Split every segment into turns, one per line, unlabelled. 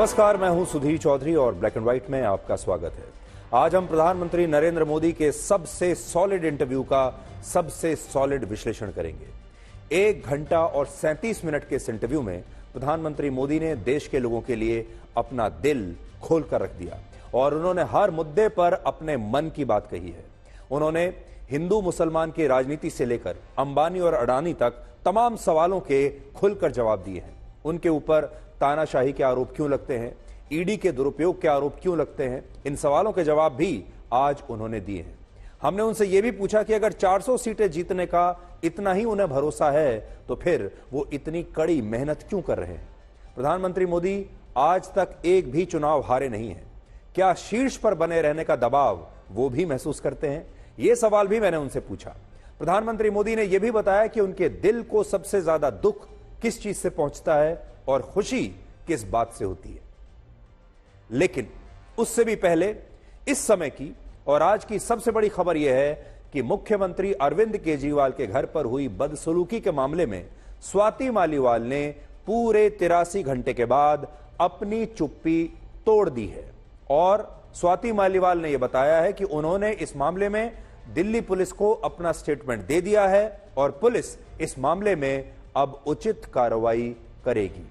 नमस्कार, मैं हूं सुधीर चौधरी और ब्लैक एंड व्हाइट में आपका स्वागत है। आज हम प्रधानमंत्री नरेंद्र मोदी के सबसे सॉलिड इंटरव्यू का सबसे सॉलिड विश्लेषण करेंगे। 1 घंटा और 37 मिनट के इस इंटरव्यू में प्रधानमंत्री मोदी ने देश के लोगों के लिए अपना दिल खोल कर रख दिया और उन्होंने हर मुद्दे पर अपने मन की बात कही है। उन्होंने हिंदू मुसलमान की राजनीति से लेकर अंबानी और अडानी तक तमाम सवालों के खुलकर जवाब दिए हैं। उनके ऊपर तानाशाही के आरोप क्यों लगते हैं, ईडी के दुरुपयोग के आरोप क्यों लगते हैं, इन सवालों के जवाब भी आज उन्होंने दिए हैं। हमने उनसे यह भी पूछा कि अगर 400 सीटें जीतने का इतना ही उन्हें भरोसा है तो फिर वो इतनी कड़ी मेहनत क्यों कर रहे हैं। प्रधानमंत्री मोदी आज तक एक भी चुनाव हारे नहीं हैं। क्या शीर्ष पर बने रहने का दबाव वो भी महसूस करते हैं? ये सवाल भी मैंने उनसे पूछा। प्रधानमंत्री मोदी ने यह भी बताया कि उनके दिल को सबसे ज्यादा दुख किस चीज से पहुंचता है और खुशी किस बात से होती है। लेकिन उससे भी पहले इस समय की और आज की सबसे बड़ी खबर यह है कि मुख्यमंत्री अरविंद केजरीवाल के घर पर हुई बदसलूकी के मामले में स्वाति मालीवाल ने पूरे 83 घंटे के बाद अपनी चुप्पी तोड़ दी है और स्वाति मालीवाल ने यह बताया है कि उन्होंने इस मामले में दिल्ली पुलिस को अपना स्टेटमेंट दे दिया है और पुलिस इस मामले में अब उचित कार्रवाई करेगी।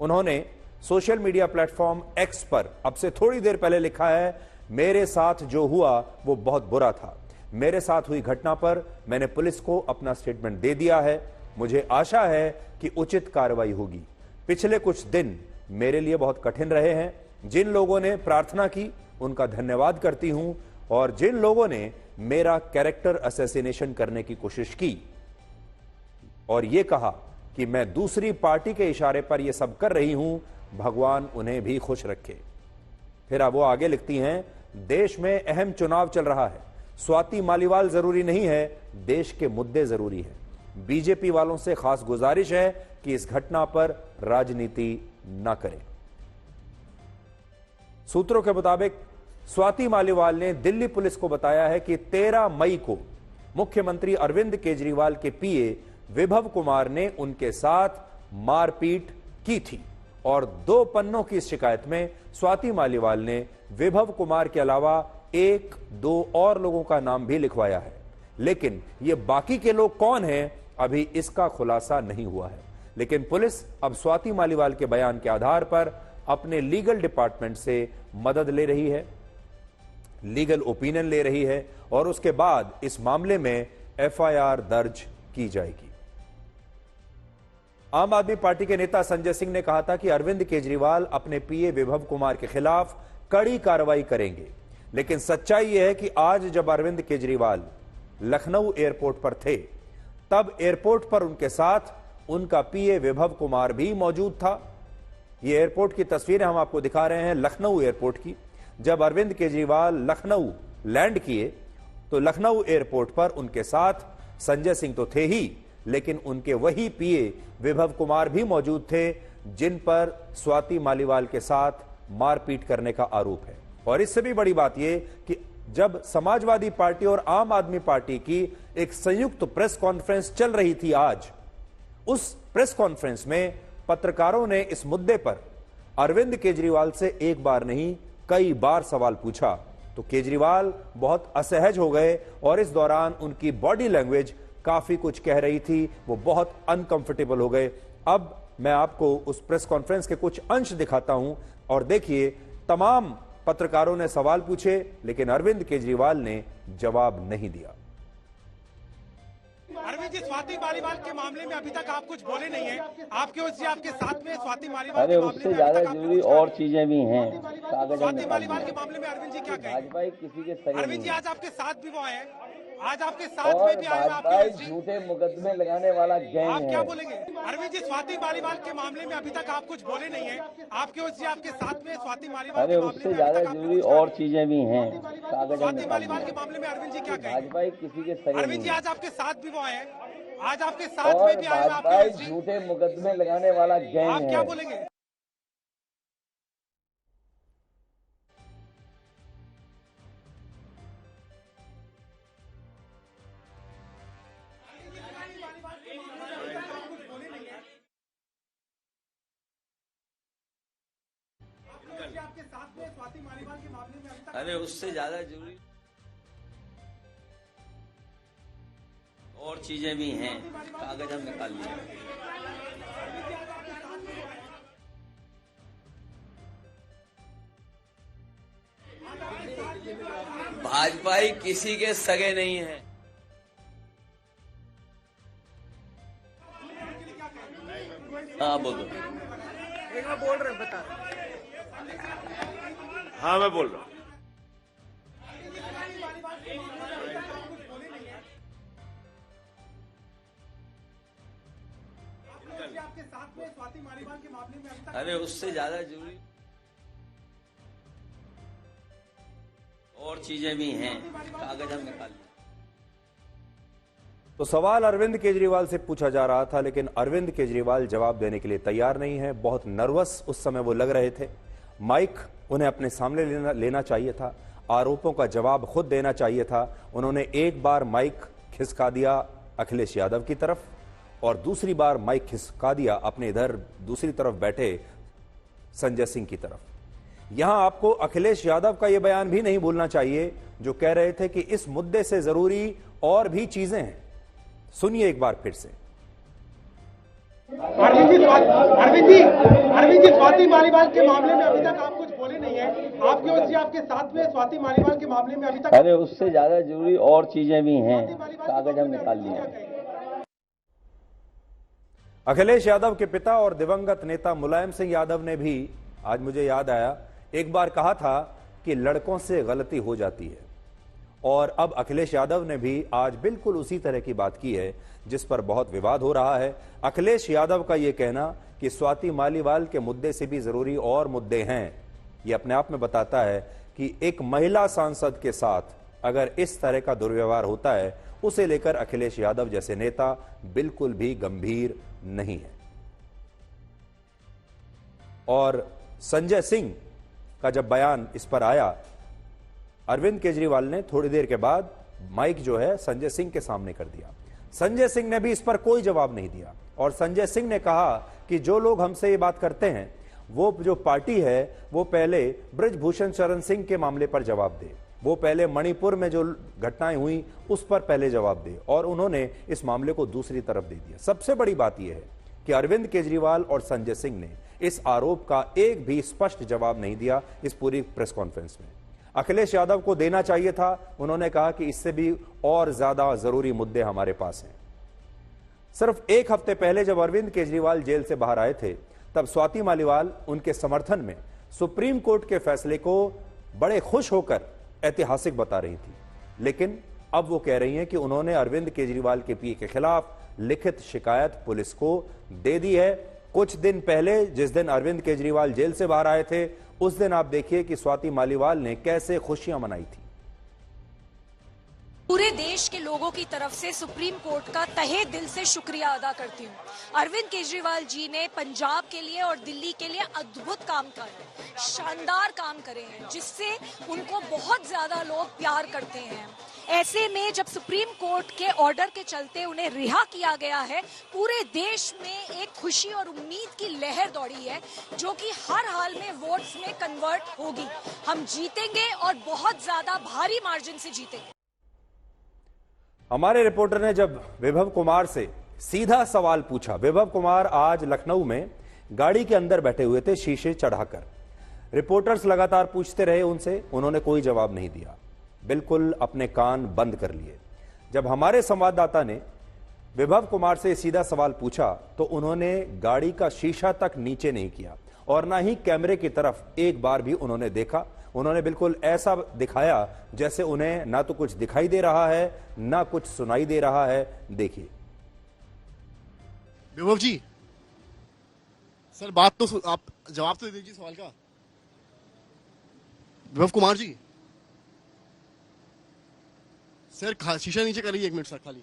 उन्होंने सोशल मीडिया प्लेटफॉर्म एक्स पर अब से थोड़ी देर पहले लिखा है, मेरे साथ जो हुआ वो बहुत बुरा था। मेरे साथ हुई घटना पर मैंने पुलिस को अपना स्टेटमेंट दे दिया है। मुझे आशा है कि उचित कार्रवाई होगी। पिछले कुछ दिन मेरे लिए बहुत कठिन रहे हैं। जिन लोगों ने प्रार्थना की उनका धन्यवाद करती हूं और जिन लोगों ने मेरा कैरेक्टर असैसिनेशन करने की कोशिश की और यह कहा कि मैं दूसरी पार्टी के इशारे पर यह सब कर रही हूं, भगवान उन्हें भी खुश रखे। फिर अब वो आगे लिखती हैं, देश में अहम चुनाव चल रहा है। स्वाति मालीवाल जरूरी नहीं है, देश के मुद्दे जरूरी है। बीजेपी वालों से खास गुजारिश है कि इस घटना पर राजनीति न करें। सूत्रों के मुताबिक स्वाति मालीवाल ने दिल्ली पुलिस को बताया है कि 13 मई को मुख्यमंत्री अरविंद केजरीवाल के पीए विभव कुमार ने उनके साथ मारपीट की थी और 2 पन्नों की शिकायत में स्वाति मालीवाल ने विभव कुमार के अलावा 1-2 और लोगों का नाम भी लिखवाया है। लेकिन ये बाकी के लोग कौन हैं, अभी इसका खुलासा नहीं हुआ है। लेकिन पुलिस अब स्वाति मालीवाल के बयान के आधार पर अपने लीगल डिपार्टमेंट से मदद ले रही है, लीगल ओपिनियन ले रही है और उसके बाद इस मामले में एफआईआर दर्ज की जाएगी। आम आदमी पार्टी के नेता संजय सिंह ने कहा था कि अरविंद केजरीवाल अपने पीए विभव कुमार के खिलाफ कड़ी कार्रवाई करेंगे। लेकिन सच्चाई यह है कि आज जब अरविंद केजरीवाल लखनऊ एयरपोर्ट पर थे तब एयरपोर्ट पर उनके साथ उनका पीए विभव कुमार भी मौजूद था। ये एयरपोर्ट की तस्वीरें हम आपको दिखा रहे हैं, लखनऊ एयरपोर्ट की। जब अरविंद केजरीवाल लखनऊ लैंड किए तो लखनऊ एयरपोर्ट पर उनके साथ संजय सिंह तो थे ही, लेकिन उनके वही पीए विभव कुमार भी मौजूद थे जिन पर स्वाति मालीवाल के साथ मारपीट करने का आरोप है। और इससे भी बड़ी बात यह कि जब समाजवादी पार्टी और आम आदमी पार्टी की एक संयुक्त प्रेस कॉन्फ्रेंस चल रही थी आज, उस प्रेस कॉन्फ्रेंस में पत्रकारों ने इस मुद्दे पर अरविंद केजरीवाल से एक बार नहीं कई बार सवाल पूछा तो केजरीवाल बहुत असहज हो गए और इस दौरान उनकी बॉडी लैंग्वेज काफी कुछ कह रही थी, वो बहुत अनकंफर्टेबल हो गए। अब मैं आपको उस प्रेस कॉन्फ्रेंस के कुछ अंश दिखाता हूं और देखिए, तमाम पत्रकारों ने सवाल पूछे लेकिन अरविंद केजरीवाल ने जवाब नहीं दिया।
अरविंद जी, स्वाति मालीवाल के मामले में अभी तक आप कुछ बोले नहीं है। आपके ओर से आपके साथ में स्वाति मालीवाल के मामले में
उससे ज्यादा जरूरी और चीजें भी हैं।
स्वाति मालीवाल के मामले में अरविंद जी क्या कहेंगे?
भाजपा किसी के सही
अरविंद जी, आज आपके साथ भी वो आए हैं, आज आपके साथ
और
में भी आए
भाजपा झूठे मुकदमे लगाने वाला गैंग
आप
है।
क्या बोलेंगे? अरविंद जी, स्वाति मालीवाल के मामले में अभी तक आप कुछ बोले नहीं है। आपके ओर से आपके साथ में स्वाति मालीवाल के मामले में
उससे ज्यादा जरूरी और चीजें भी हैं।
स्वाति मालीवाल के मामले में अरविंद जी क्या कहेंगे?
भाजपा किसी के सही
अरविंद जी, आज आपके साथ भी वो आए हैं, आज आपके साथ में भी आए
भाजपा झूठे मुकदमे लगाने वाला गैंग है।
आप क्या बोलेंगे? मालीवाल के मामले में अभी तक
अरे उससे ज्यादा जरूरी और चीजें भी हैं, कागज हम निकाल लिए। भाजपाई किसी के सगे नहीं है। हाँ बोलो।
बोल रहे बता।
हाँ मैं बोल रहा हूँ।
आपके साथ में स्वाति मालीवाल के मामले में अभी तक
अरे उससे ज्यादा जरूरी और चीजें भी हैं, कागज हम निकाल लिए।
तो सवाल अरविंद केजरीवाल से पूछा जा रहा था, लेकिन अरविंद केजरीवाल जवाब देने के लिए तैयार नहीं है। बहुत नर्वस उस समय वो लग रहे थे। माइक उन्हें अपने सामने लेना चाहिए था, आरोपों का जवाब खुद देना चाहिए था। उन्होंने एक बार माइक खिसका दिया अखिलेश यादव की तरफ और दूसरी बार माइक खिसका दिया अपने इधर दूसरी तरफ बैठे संजय सिंह की तरफ। यहां आपको अखिलेश यादव का यह बयान भी नहीं भूलना चाहिए, जो कह रहे थे कि इस मुद्दे से जरूरी और भी चीजें हैं। सुनिए एक बार फिर से।
अरविंद जी स्वाति मालीवाल के मामले में अभी तक आप कुछ बोले नहीं है। आपकी ओर से आपके साथ में स्वाति मालीवाल के मामले में अभी तक
अरे उससे ज्यादा जरूरी और चीजें भी हैं, कागज हम निकाल लिए।
अखिलेश यादव के पिता और दिवंगत नेता मुलायम सिंह यादव ने भी, आज मुझे याद आया, एक बार कहा था कि लड़कों से गलती हो जाती है। और अब अखिलेश यादव ने भी आज बिल्कुल उसी तरह की बात की है, जिस पर बहुत विवाद हो रहा है। अखिलेश यादव का यह कहना कि स्वाति मालीवाल के मुद्दे से भी जरूरी और मुद्दे हैं, यह अपने आप में बताता है कि एक महिला सांसद के साथ अगर इस तरह का दुर्व्यवहार होता है, उसे लेकर अखिलेश यादव जैसे नेता बिल्कुल भी गंभीर नहीं है। और संजय सिंह का जब बयान इस पर आया, अरविंद केजरीवाल ने थोड़ी देर के बाद माइक जो है संजय सिंह के सामने कर दिया। संजय सिंह ने भी इस पर कोई जवाब नहीं दिया और संजय सिंह ने कहा कि जो लोग हमसे ये बात करते हैं, वो जो पार्टी है वो पहले बृजभूषण शरण सिंह के मामले पर जवाब दे, वो पहले मणिपुर में जो घटनाएं हुई उस पर पहले जवाब दे। और उन्होंने इस मामले को दूसरी तरफ दे दिया। सबसे बड़ी बात यह है कि अरविंद केजरीवाल और संजय सिंह ने इस आरोप का एक भी स्पष्ट जवाब नहीं दिया इस पूरी प्रेस कॉन्फ्रेंस में। अखिलेश यादव को देना चाहिए था। उन्होंने कहा कि इससे भी और ज्यादा जरूरी मुद्दे हमारे पास हैं। सिर्फ एक हफ्ते पहले जब अरविंद केजरीवाल जेल से बाहर आए थे, तब स्वाति मालीवाल उनके समर्थन में सुप्रीम कोर्ट के फैसले को बड़े खुश होकर ऐतिहासिक बता रही थी। लेकिन अब वो कह रही हैं कि उन्होंने अरविंद केजरीवाल के पीए के खिलाफ लिखित शिकायत पुलिस को दे दी है। कुछ दिन पहले जिस दिन अरविंद केजरीवाल जेल से बाहर आए थे, उस दिन आप देखिए कि स्वाति मालीवाल ने कैसे खुशियां मनाई थी।
पूरे देश के लोगों की तरफ से सुप्रीम कोर्ट का तहे दिल से शुक्रिया अदा करती हूँ। अरविंद केजरीवाल जी ने पंजाब के लिए और दिल्ली के लिए अद्भुत काम करे, शानदार काम करे हैं, जिससे उनको बहुत ज्यादा लोग प्यार करते हैं। ऐसे में जब सुप्रीम कोर्ट के ऑर्डर के चलते उन्हें रिहा किया गया है, पूरे देश में एक खुशी और उम्मीद की लहर दौड़ी है, जो कि हर हाल में वोट्स में कन्वर्ट होगी। हम जीतेंगे और बहुत ज्यादा भारी मार्जिन से जीतेंगे।
हमारे रिपोर्टर ने जब विभव कुमार से सीधा सवाल पूछा, विभव कुमार आज लखनऊ में गाड़ी के अंदर बैठे हुए थे शीशे चढ़ाकर। रिपोर्टर्स लगातार पूछते रहे उनसे, उन्होंने कोई जवाब नहीं दिया, बिल्कुल अपने कान बंद कर लिए। जब हमारे संवाददाता ने विभव कुमार से सीधा सवाल पूछा तो उन्होंने गाड़ी का शीशा तक नीचे नहीं किया और ना ही कैमरे की तरफ एक बार भी उन्होंने देखा। उन्होंने बिल्कुल ऐसा दिखाया जैसे उन्हें ना तो कुछ दिखाई दे रहा है ना कुछ सुनाई दे रहा है। देखिए
विभव जी, सर बात तो आप जवाब तो दे दीजिए सवाल का। विभव कुमार जी, सर शीशा नीचे करिए, 1 मिनट सर खाली।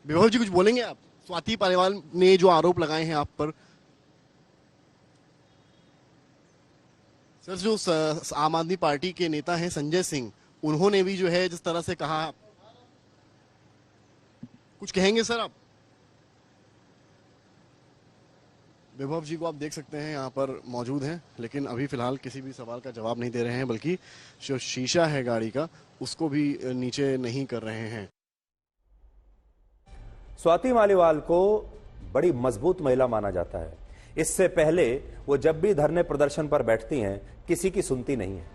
विभव जी कुछ बोलेंगे आप? स्वाति मालीवाल ने जो आरोप लगाए हैं आप पर, सर जो आम आदमी पार्टी के नेता हैं संजय सिंह, उन्होंने भी जो है जिस तरह से कहा, कुछ कहेंगे सर आप? विभव जी को आप देख सकते हैं यहाँ पर मौजूद हैं, लेकिन अभी फिलहाल किसी भी सवाल का जवाब नहीं दे रहे हैं, बल्कि जो शीशा है गाड़ी का उसको भी नीचे नहीं कर रहे हैं।
स्वाति मालीवाल को बड़ी मजबूत महिला माना जाता है। इससे पहले वो जब भी धरने प्रदर्शन पर बैठती हैं, किसी की सुनती नहीं है।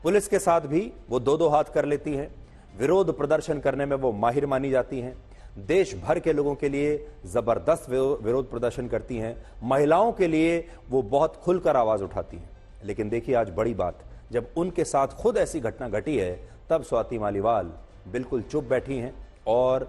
पुलिस के साथ भी वो दो दो हाथ कर लेती हैं। विरोध प्रदर्शन करने में वो माहिर मानी जाती हैं। देश भर के लोगों के लिए जबरदस्त विरोध प्रदर्शन करती हैं। महिलाओं के लिए वो बहुत खुलकर आवाज उठाती हैं। लेकिन देखिए आज बड़ी बात, जब उनके साथ खुद ऐसी घटना घटी है, तब स्वाति मालीवाल बिल्कुल चुप बैठी हैं और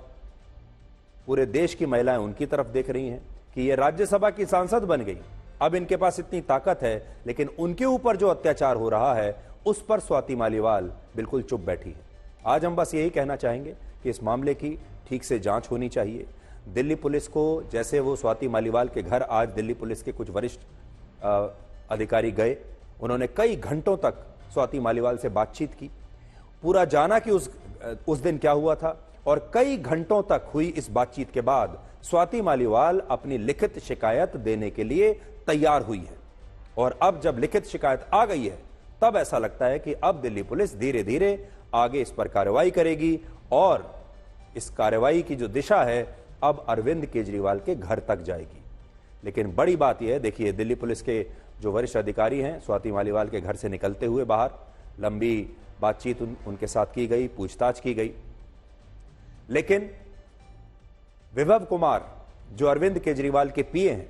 पूरे देश की महिलाएं उनकी तरफ देख रही हैं कि ये राज्यसभा की सांसद बन गई, अब इनके पास इतनी ताकत है, लेकिन उनके ऊपर जो अत्याचार हो रहा है उस पर स्वाति मालीवाल बिल्कुल चुप बैठी है। आज हम बस यही कहना चाहेंगे कि इस मामले की ठीक से जांच होनी चाहिए। दिल्ली पुलिस को, जैसे वो स्वाति मालीवाल के घर आज दिल्ली पुलिस के कुछ वरिष्ठ अधिकारी गए, उन्होंने कई घंटों तक स्वाति मालीवाल से बातचीत की, पूरा जाना कि उस दिन क्या हुआ था, और कई घंटों तक हुई इस बातचीत के बाद स्वाति मालीवाल अपनी लिखित शिकायत देने के लिए तैयार हुई है। और अब जब लिखित शिकायत आ गई है, तब ऐसा लगता है कि अब दिल्ली पुलिस धीरे धीरे आगे इस पर कार्रवाई करेगी और इस कार्रवाई की जो दिशा है अब अरविंद केजरीवाल के घर तक जाएगी। लेकिन बड़ी बात यह है, देखिए दिल्ली पुलिस के जो वरिष्ठ अधिकारी हैं, स्वाति मालीवाल के घर से निकलते हुए बाहर लंबी बातचीत उनके साथ की गई, पूछताछ की गई, लेकिन विभव कुमार जो अरविंद केजरीवाल के पीए हैं,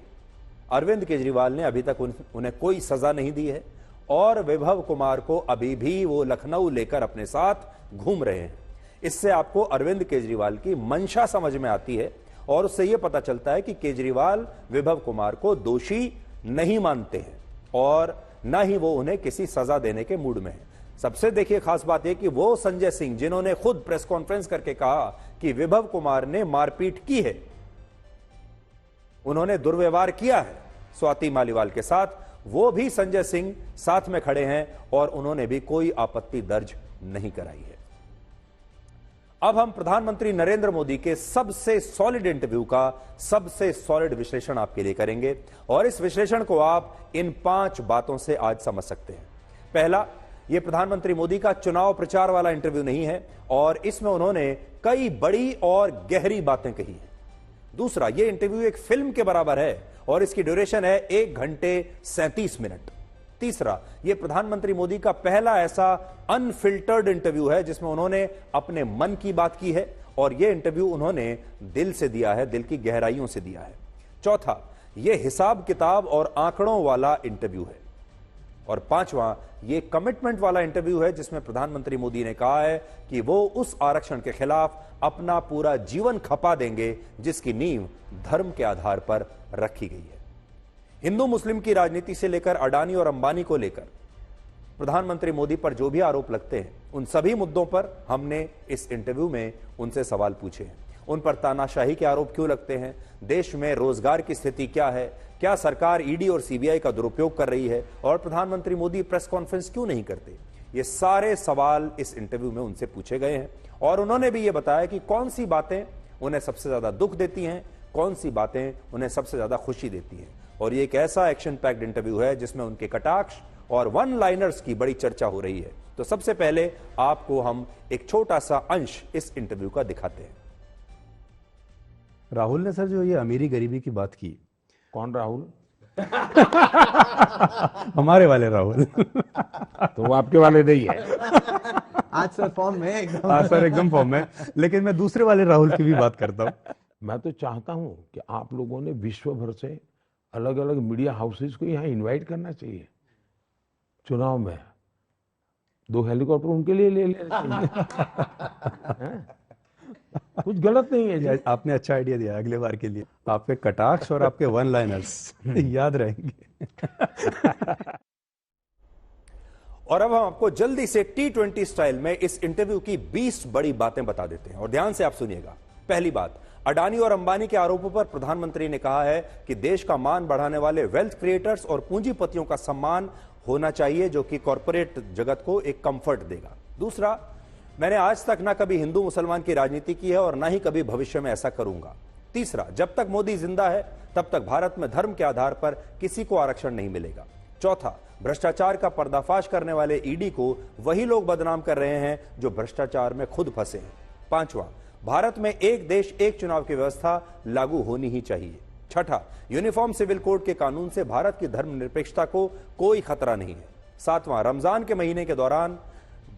अरविंद केजरीवाल ने अभी तक उन्हें कोई सजा नहीं दी है और विभव कुमार को अभी भी वो लखनऊ लेकर अपने साथ घूम रहे हैं। इससे आपको अरविंद केजरीवाल की मंशा समझ में आती है और उससे यह पता चलता है कि केजरीवाल विभव कुमार को दोषी नहीं मानते हैं और न ही वो उन्हें किसी सजा देने के मूड में है। सबसे देखिए खास बात यह कि वो संजय सिंह, जिन्होंने खुद प्रेस कॉन्फ्रेंस करके कहा कि विभव कुमार ने मारपीट की है, उन्होंने दुर्व्यवहार किया है स्वाति मालीवाल के साथ, वो भी संजय सिंह साथ में खड़े हैं और उन्होंने भी कोई आपत्ति दर्ज नहीं कराई है। अब हम प्रधानमंत्री नरेंद्र मोदी के सबसे सॉलिड इंटरव्यू का सबसे सॉलिड विश्लेषण आपके लिए करेंगे और इस विश्लेषण को आप इन 5 बातों से आज समझ सकते हैं। पहला, यह प्रधानमंत्री मोदी का चुनाव प्रचार वाला इंटरव्यू नहीं है और इसमें उन्होंने कई बड़ी और गहरी बातें कही हैं। दूसरा, यह इंटरव्यू एक फिल्म के बराबर है और इसकी ड्यूरेशन है 1 घंटे 37 मिनट। तीसरा, यह प्रधानमंत्री मोदी का पहला ऐसा अनफिल्टर्ड इंटरव्यू है जिसमें उन्होंने अपने मन की बात की है और यह इंटरव्यू उन्होंने दिल से दिया है, दिल की गहराइयों से दिया है। चौथा, यह हिसाब किताब और आंकड़ों वाला इंटरव्यू है। और पांचवां, यह कमिटमेंट वाला इंटरव्यू है जिसमें प्रधानमंत्री मोदी ने कहा है कि वो उस आरक्षण के खिलाफ अपना पूरा जीवन खपा देंगे जिसकी नींव धर्म के आधार पर रखी गई है। हिंदू मुस्लिम की राजनीति से लेकर अडानी और अंबानी को लेकर प्रधानमंत्री मोदी पर जो भी आरोप लगते हैं, उन सभी मुद्दों पर हमने इस इंटरव्यू में उनसे सवाल पूछे हैं। उन पर तानाशाही के आरोप क्यों लगते हैं, देश में रोजगार की स्थिति क्या है, क्या सरकार ईडी और सीबीआई का दुरुपयोग कर रही है और प्रधानमंत्री मोदी प्रेस कॉन्फ्रेंस क्यों नहीं करते, ये सारे सवाल इस इंटरव्यू में उनसे पूछे गए हैं। और उन्होंने भी ये बताया कि कौन सी बातें उन्हें सबसे ज्यादा दुख देती हैं, कौन सी बातें उन्हें सबसे ज्यादा खुशी देती हैं। और ये एक ऐसा एक्शन पैक्ड इंटरव्यू है जिसमें उनके कटाक्ष और वन लाइनर्स की बड़ी चर्चा हो रही है। तो सबसे पहले आपको हम एक छोटा सा अंश इस इंटरव्यू का दिखाते हैं।
राहुल ने सर जो ये अमीरी गरीबी की बात की,
कौन राहुल?
हमारे वाले राहुल।
तो वो आपके वाले नहीं है।
आज सर फॉर्म में एकदम।
हाँ सर एकदम फॉर्म में, लेकिन मैं दूसरे वाले राहुल की भी बात करता हूँ।
मैं तो चाहता हूं कि आप लोगों ने विश्व भर से अलग अलग मीडिया हाउसेस को यहाँ इनवाइट करना चाहिए। चुनाव में 2 हेलीकॉप्टर उनके लिए ले लेना चाहिए। कुछ गलत नहीं है जी।
आपने अच्छा आइडिया दिया, अगले बार के लिए आपके कटाक्ष और आपके वन लाइनर्स याद रहेंगे।
और अब हम आपको जल्दी से T20 स्टाइल में इस इंटरव्यू की 20 बड़ी बातें बता देते हैं और ध्यान से आप सुनिएगा। पहली बात, अडानी और अंबानी के आरोपों पर प्रधानमंत्री ने कहा है कि देश का मान बढ़ाने वाले वेल्थ क्रिएटर्स और पूंजीपतियों का सम्मान होना चाहिए जो कि कॉर्पोरेट जगत को एक कंफर्ट देगा। दूसरा, मैंने आज तक ना कभी हिंदू मुसलमान की राजनीति की है और ना ही कभी भविष्य में ऐसा करूंगा। तीसरा, जब तक मोदी जिंदा है तब तक भारत में धर्म के आधार पर किसी को आरक्षण नहीं मिलेगा। चौथा, भ्रष्टाचार का पर्दाफाश करने वाले ईडी को वही लोग बदनाम कर रहे हैं जो भ्रष्टाचार में खुद फंसे हैं। पांचवा, भारत में एक देश एक चुनाव की व्यवस्था लागू होनी ही चाहिए। छठा, यूनिफॉर्म सिविल कोड के कानून से भारत की धर्मनिरपेक्षता को कोई खतरा नहीं है। सातवां, रमजान के महीने के दौरान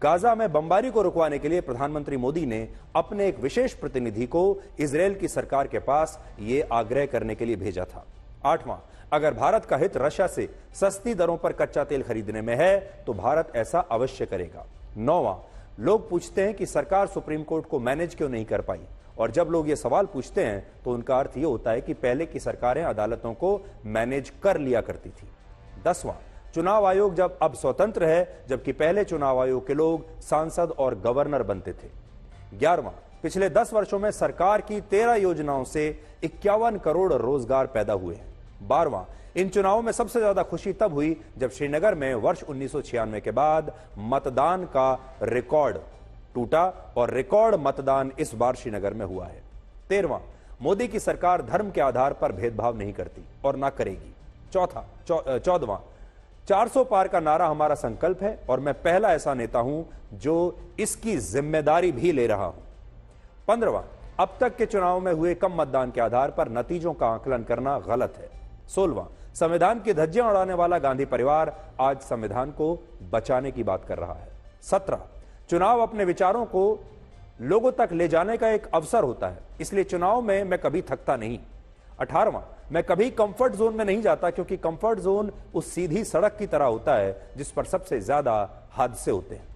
गाजा में बमबारी को रुकवाने के लिए प्रधानमंत्री मोदी ने अपने एक विशेष प्रतिनिधि को इजरायल की सरकार के पास यह आग्रह करने के लिए भेजा था। आठवां, अगर भारत का हित रशिया से सस्ती दरों पर कच्चा तेल खरीदने में है तो भारत ऐसा अवश्य करेगा। नौवां, लोग पूछते हैं कि सरकार सुप्रीम कोर्ट को मैनेज क्यों नहीं कर पाई, और जब लोग ये सवाल पूछते हैं तो उनका अर्थ ये होता है कि पहले की सरकारें अदालतों को मैनेज कर लिया करती थी। 10वां, चुनाव आयोग जब अब स्वतंत्र है, जबकि पहले चुनाव आयोग के लोग सांसद और गवर्नर बनते थे। 11वां, पिछले 10 वर्षों में सरकार की 13 योजनाओं से 51 करोड़ रोजगार पैदा हुए हैं। 12वां, इन चुनावों में सबसे ज्यादा खुशी तब हुई जब श्रीनगर में वर्ष 1996 के बाद मतदान का रिकॉर्ड टूटा और रिकॉर्ड मतदान इस बार श्रीनगर में हुआ है। 13वां, मोदी की सरकार धर्म के आधार पर भेदभाव नहीं करती और ना करेगी। 14वां, 400 पार का नारा हमारा संकल्प है और मैं पहला ऐसा नेता हूं जो इसकी जिम्मेदारी भी ले रहा हूं। 15वां, अब तक के चुनाव में हुए कम मतदान के आधार पर नतीजों का आकलन करना गलत है। 16वां, संविधान की धज्जियां उड़ाने वाला गांधी परिवार आज संविधान को बचाने की बात कर रहा है। 17, चुनाव अपने विचारों को लोगों तक ले जाने का एक अवसर होता है, इसलिए चुनाव में मैं कभी थकता नहीं। 18वां, मैं कभी कंफर्ट जोन में नहीं जाता क्योंकि कंफर्ट जोन उस सीधी सड़क की तरह होता है जिस पर सबसे ज्यादा हादसे होते हैं।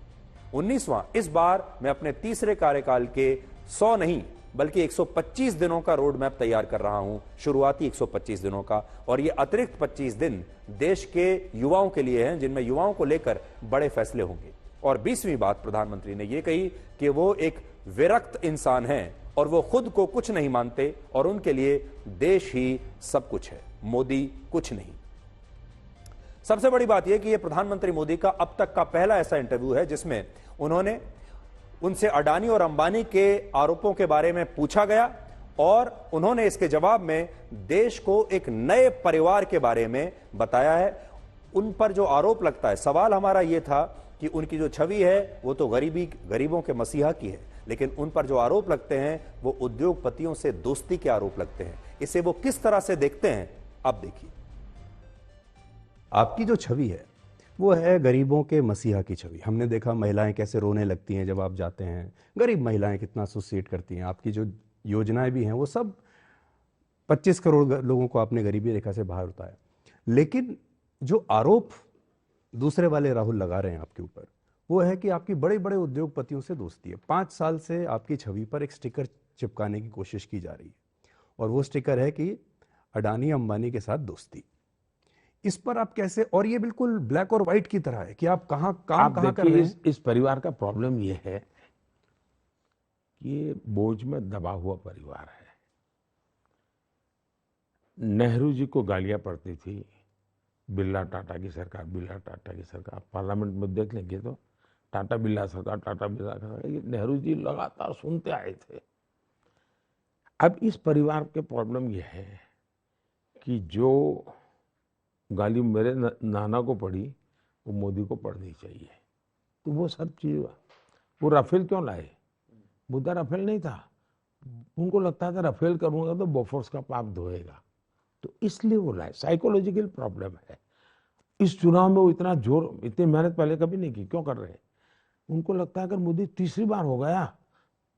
19वां, इस बार मैं अपने तीसरे कार्यकाल के 100 नहीं बल्कि 125 दिनों का रोड मैप तैयार कर रहा हूं, शुरुआती 125 दिनों का, और ये अतिरिक्त 25 दिन देश के युवाओं के लिए हैं जिनमें युवाओं को लेकर बड़े फैसले होंगे। और 20वीं बात प्रधानमंत्री ने यह कही कि वो एक विरक्त इंसान हैं और वो खुद को कुछ नहीं मानते और उनके लिए देश ही सब कुछ है, मोदी कुछ नहीं। सबसे बड़ी बात यह कि यह प्रधानमंत्री मोदी का अब तक का पहला ऐसा इंटरव्यू है जिसमें उनसे अडानी और अंबानी के आरोपों के बारे में पूछा गया और उन्होंने इसके जवाब में देश को एक नए परिवार के बारे में बताया है। उन पर जो आरोप लगता है, सवाल हमारा यह था कि उनकी जो छवि है वो तो गरीबों के मसीहा की है, लेकिन उन पर जो आरोप लगते हैं वो उद्योगपतियों से दोस्ती के आरोप लगते हैं। इसे वो किस तरह से देखते हैं, अब देखिए।
आपकी जो छवि है वो है गरीबों के मसीहा की छवि। हमने देखा महिलाएं कैसे रोने लगती हैं जब आप जाते हैं, गरीब महिलाएं कितना सुसाइड करती हैं। आपकी जो योजनाएं भी हैं वो सब 25 करोड़ लोगों को आपने गरीबी रेखा से बाहर उतारा। लेकिन जो आरोप दूसरे वाले राहुल लगा रहे हैं आपके ऊपर वो है कि आपकी बड़े बड़े उद्योगपतियों से दोस्ती है। 5 साल से आपकी छवि पर एक स्टिकर चिपकाने की कोशिश की जा रही है और वो स्टिकर है कि अडानी अंबानी के साथ दोस्ती। इस पर आप कैसे, और ये बिल्कुल ब्लैक और व्हाइट की तरह है कि आप कहां काम कहां कर रहे हैं।
इस परिवार का प्रॉब्लम ये है कि ये बोझ में दबा हुआ परिवार है। नेहरू जी को गालियां पड़ती थी, बिरला टाटा की सरकार, बिरला टाटा की सरकार। पार्लियामेंट में देख लेंगे तो टाटा बिरला सरकार, टाटा बिरला सरकार, ये नेहरू जी लगातार सुनते आए थे। अब इस परिवार के प्रॉब्लम ये है कि जो गाली मेरे नाना को पड़ी वो मोदी को पड़नी चाहिए। तो वो सब चीज, वो राफेल क्यों लाए? मुद्दा राफेल नहीं था, उनको लगता था राफेल करूंगा तो बोफोर्स का पाप धोएगा, तो इसलिए वो लाए। साइकोलॉजिकल प्रॉब्लम है। इस चुनाव में वो इतनी मेहनत पहले कभी नहीं की, क्यों कर रहे हैं? उनको लगता है अगर मोदी तीसरी बार हो गया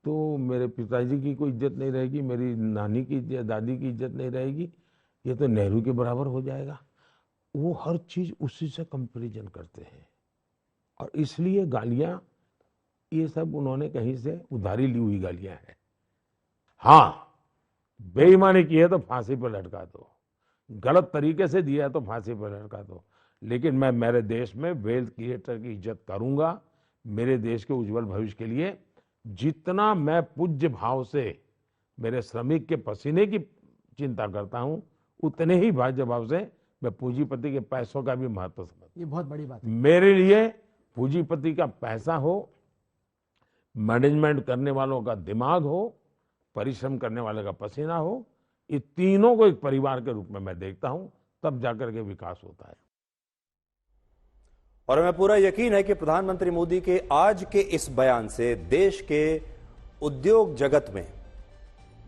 तो मेरे पिताजी की कोई इज्जत नहीं रहेगी, मेरी नानी की इज्जत, दादी की इज्जत नहीं रहेगी, ये तो नेहरू के बराबर हो जाएगा। वो हर चीज उसी से कंपैरिजन करते हैं और इसलिए गालियां, ये सब उन्होंने कहीं से उधारी ली हुई गालियां हैं। हाँ, बेईमानी की है तो फांसी पर लटका दो, गलत तरीके से दिया है तो फांसी पर लटका दो, लेकिन मैं मेरे देश में वेल्थ क्रिएटर की इज्जत करूंगा। मेरे देश के उज्जवल भविष्य के लिए जितना मैं पूज्य भाव से मेरे श्रमिक के पसीने की चिंता करता हूं, उतने ही भाज्य भाव से मैं पूंजीपति के पैसों का भी महत्व समझता हूं।
ये बहुत बड़ी बात है।
मेरे लिए पूंजीपति का पैसा हो, मैनेजमेंट करने वालों का दिमाग हो, परिश्रम करने वाले का पसीना हो, ये तीनों को एक परिवार के रूप में मैं देखता हूं, तब जाकर के विकास होता है।
और हमें पूरा यकीन है कि प्रधानमंत्री मोदी के आज के इस बयान से देश के उद्योग जगत में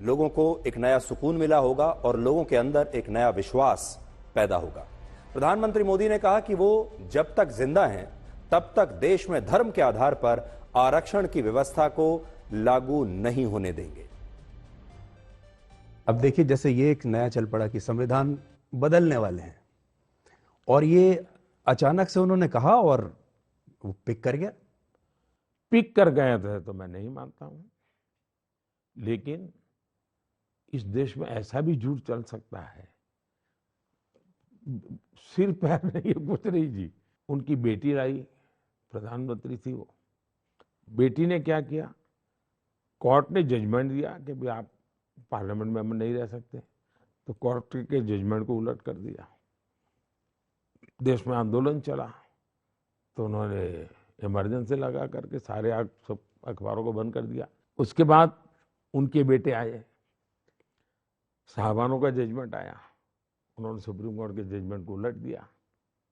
लोगों को एक नया सुकून मिला होगा और लोगों के अंदर एक नया विश्वास पैदा होगा। प्रधानमंत्री मोदी ने कहा कि वो जब तक जिंदा हैं तब तक देश में धर्म के आधार पर आरक्षण की व्यवस्था को लागू नहीं होने देंगे।
अब देखिए, जैसे ये एक नया चल पड़ा कि संविधान बदलने वाले हैं, और ये अचानक से उन्होंने कहा और वो पिक कर गया।
पिक कर गए थे तो मैं नहीं मानता हूं, लेकिन इस देश में ऐसा भी झूठ चल सकता है, सिर पैर नहीं कुछ नहीं जी। उनकी बेटी आई, प्रधानमंत्री थी वो, बेटी ने क्या किया, कोर्ट ने जजमेंट दिया कि भाई आप पार्लियामेंट मेंबर नहीं रह सकते, तो कोर्ट के जजमेंट को उलट कर दिया। देश में आंदोलन चला तो उन्होंने इमरजेंसी लगा करके सारे सब अखबारों को बंद कर दिया। उसके बाद उनके बेटे आए, साहबानों का जजमेंट आया, उन्होंने सुप्रीम कोर्ट के जजमेंट को उलट दिया,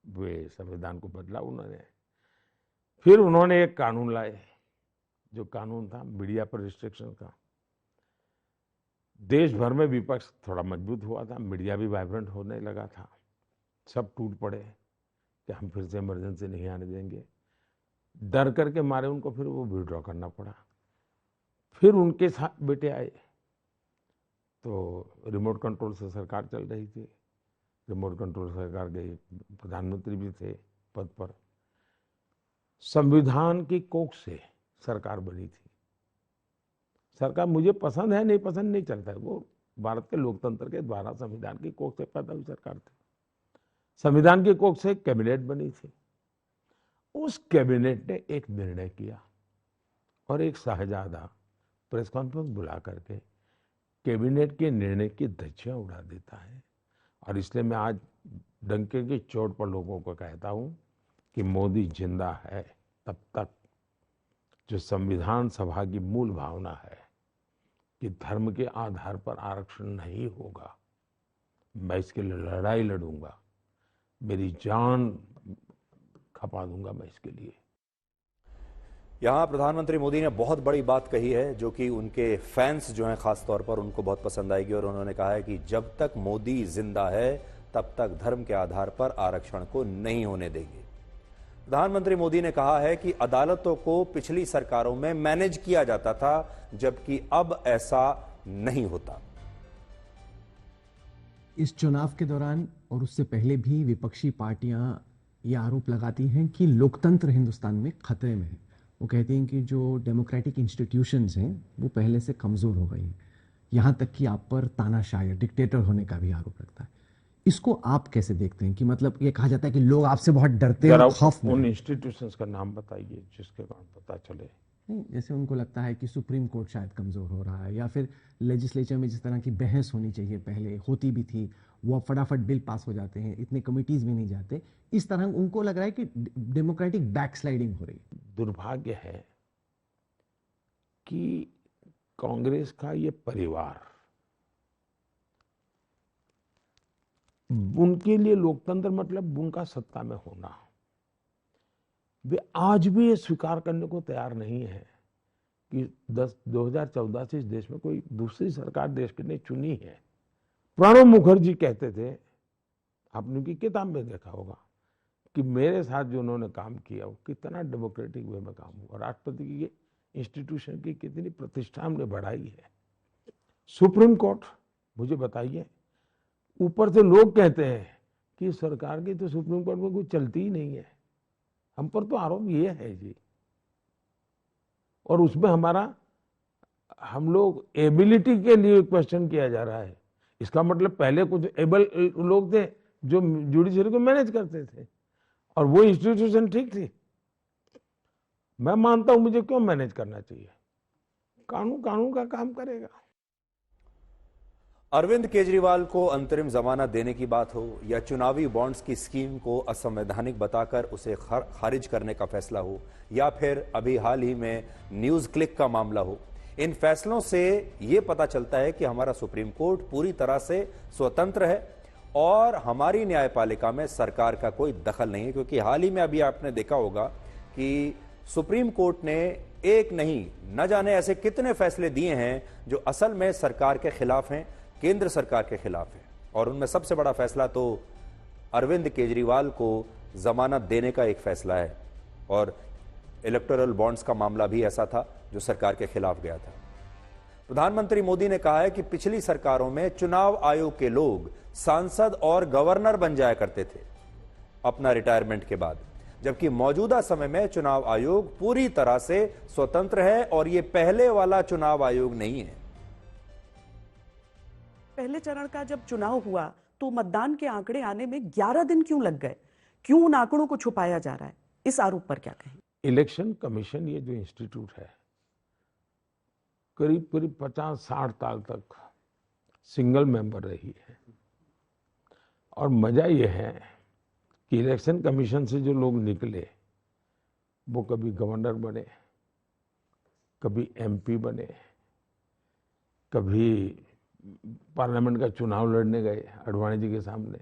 वे संविधान को बदला उन्होंने। फिर उन्होंने एक कानून लाए, जो कानून था मीडिया पर रिस्ट्रिक्शन का। देश भर में विपक्ष थोड़ा मजबूत हुआ था, मीडिया भी वाइब्रेंट होने लगा था, सब टूट पड़े कि हम फिर से इमरजेंसी नहीं आने देंगे। डर करके मारे उनको फिर वो विड्रॉ करना पड़ा। फिर उनके साथ बेटे आए तो रिमोट कंट्रोल से सरकार चल रही थी, रिमोट कंट्रोल सरकार गई, प्रधानमंत्री भी थे पद पर। संविधान की कोख से सरकार बनी थी। सरकार मुझे पसंद है नहीं पसंद नहीं चलता है, वो भारत के लोकतंत्र के द्वारा संविधान की कोख से पैदा हुई सरकार थी। संविधान की कोख से कैबिनेट बनी थी। उस कैबिनेट ने एक निर्णय किया और एक शहजादा प्रेस कॉन्फ्रेंस बुला करके कैबिनेट के निर्णय की धज्जियां उड़ा देता है। और इसलिए मैं आज डंके की चोट पर लोगों को कहता हूं कि मोदी जिंदा है तब तक जो संविधान सभा की मूल भावना है कि धर्म के आधार पर आरक्षण नहीं होगा, मैं इसके लिए लड़ाई लड़ूंगा, मेरी जान खपा दूंगा मैं इसके लिए।
यहां प्रधानमंत्री मोदी ने बहुत बड़ी बात कही है जो कि उनके फैंस जो हैं खास तौर पर उनको बहुत पसंद आएगी, और उन्होंने कहा है कि जब तक मोदी जिंदा है तब तक धर्म के आधार पर आरक्षण को नहीं होने देंगे। प्रधानमंत्री मोदी ने कहा है कि अदालतों को पिछली सरकारों में मैनेज किया जाता था, जबकि अब ऐसा नहीं होता।
इस चुनाव के दौरान और उससे पहले भी विपक्षी पार्टियां ये आरोप लगाती हैं कि लोकतंत्र हिंदुस्तान में खतरे में है। वो कहती हैं कि जो डेमोक्रेटिक इंस्टीट्यूशंस हैं वो पहले से कमज़ोर हो गई हैं, यहाँ तक कि आप पर तानाशाह, डिक्टेटर होने का भी आरोप लगता है। इसको आप कैसे देखते हैं कि मतलब ये कहा जाता है कि लोग आपसे बहुत डरते हैं, खौफ में।
उन इंस्टीट्यूशंस का नाम बताइए जिसके कारण पता चले।
नहीं, जैसे उनको लगता है कि सुप्रीम कोर्ट शायद कमज़ोर हो रहा है, या फिर लेजिस्लेचर में जिस तरह की बहस होनी चाहिए पहले होती भी थी, वो फटाफट बिल पास हो जाते हैं, इतने कमिटीज़ भी नहीं जाते। इस तरह उनको लग रहा है कि डेमोक्रेटिक बैकस्लाइडिंग हो रही है।
दुर्भाग्य है कि कांग्रेस का ये परिवार, उनके लिए लोकतंत्र मतलब उनका सत्ता में होना, वे आज भी ये स्वीकार करने को तैयार नहीं है कि 2014 से इस देश में कोई दूसरी सरकार देश के ने चुनी है। प्रणब मुखर्जी कहते थे, आपने उनकी किताब में देखा होगा, कि मेरे साथ जो उन्होंने काम किया वो कितना डेमोक्रेटिक वे में काम हुआ, राष्ट्रपति की इंस्टीट्यूशन की कितनी प्रतिष्ठा हमने बढ़ाई है। सुप्रीम कोर्ट, मुझे बताइए, ऊपर से लोग कहते हैं कि सरकार की तो सुप्रीम कोर्ट में कुछ चलती ही नहीं है, हम पर तो आरोप ये है जी। और उसमें हम लोग एबिलिटी के लिए क्वेश्चन किया जा रहा है। इसका मतलब पहले कुछ एबल लोग थे जो जुडिशरी को मैनेज करते थे और वो इंस्टीट्यूशन ठीक थी। मैं मानता हूं मुझे क्यों मैनेज करना चाहिए, कानून का काम करेगा।
अरविंद केजरीवाल को अंतरिम जमानत देने की बात हो या चुनावी बॉन्ड्स की स्कीम को असंवैधानिक बताकर उसे खारिज करने का फैसला हो, या फिर अभी हाल ही में न्यूज क्लिक का मामला हो, इन फैसलों से यह पता चलता है कि हमारा सुप्रीम कोर्ट पूरी तरह से स्वतंत्र है और हमारी न्यायपालिका में सरकार का कोई दखल नहीं है, क्योंकि हाल ही में अभी आपने देखा होगा कि सुप्रीम कोर्ट ने एक नहीं न जाने ऐसे कितने फैसले दिए हैं जो असल में सरकार के खिलाफ हैं, केंद्र सरकार के खिलाफ हैं। और उनमें सबसे बड़ा फैसला तो अरविंद केजरीवाल को जमानत देने का एक फैसला है, और इलेक्टोरल बॉन्ड्स का मामला भी ऐसा था जो सरकार के खिलाफ गया था। प्रधानमंत्री मोदी ने कहा है कि पिछली सरकारों में चुनाव आयोग के लोग सांसद और गवर्नर बन जाया करते थे अपना रिटायरमेंट के बाद, जबकि मौजूदा समय में चुनाव आयोग पूरी तरह से स्वतंत्र है और यह पहले वाला चुनाव आयोग नहीं है।
पहले चरण का जब चुनाव हुआ तो मतदान के आंकड़े आने में 11 दिन क्यों लग गए? क्यों उन आंकड़ों को छुपाया जा रहा है? इस आरोप पर क्या कहें?
इलेक्शन कमीशन ये जो इंस्टीट्यूट है करीब करीब 50-60 साल तक सिंगल मेंबर रही है, और मजा यह है कि इलेक्शन कमीशन से जो लोग निकले वो कभी गवर्नर बने, कभी एमपी बने, कभी पार्लियामेंट का चुनाव लड़ने गए आडवाणी जी के सामने।